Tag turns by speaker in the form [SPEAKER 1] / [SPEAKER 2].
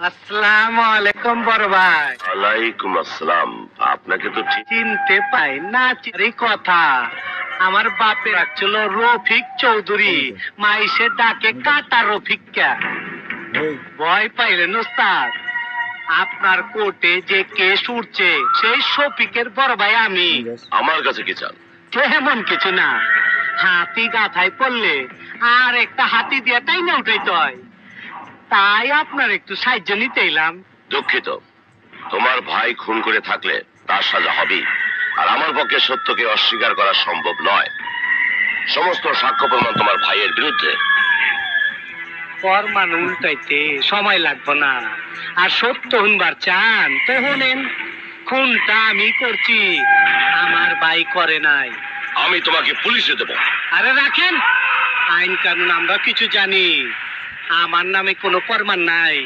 [SPEAKER 1] আসসালামু আলাইকুম বড় ভাই।
[SPEAKER 2] ওয়ালাইকুম আসসালাম। আপনাকে তো ঠিক
[SPEAKER 1] চিনতে পাই না চিনি কথা। আমার বাপের ছিল রফিক চৌধুরী, মাইসে ডাকে কাটা রফিকা। ভয় পাইলেন ওস্তাদ? আপনার কোর্টে যে কেস উঠছে সেই শফিকের বড় ভাই আমি।
[SPEAKER 2] আমার কাছে কি চান?
[SPEAKER 1] তেমন কিছু না, হাতি গাথায় পড়লে আর একটা হাতি দিয়ে তাই না উঠাইতে হয়, তাই আপনার একটু সাহায্য নিতে এলাম।
[SPEAKER 2] দুঃখিত, তোমার ভাই খুন করে থাকলে তার সাজা হবেই। আর আমার পক্ষে সত্যকে অস্বীকার করা সম্ভব নয়। সমস্ত সাক্ষ্য প্রমাণ তোমার ভাইয়ের বিরুদ্ধে।
[SPEAKER 1] ফরমান উল্টাইতে সময় লাগবে না। আর সত্য শুনবার চান তো শুনেন, খুনটা আমি করছি, আমার ভাই করে নাই।
[SPEAKER 2] আমি তোমাকে পুলিশে দেব।
[SPEAKER 1] আরে রাখেন, আইন কানুন আমরা কিছু জানি। আমার নামে কোনো ফরমান নাই,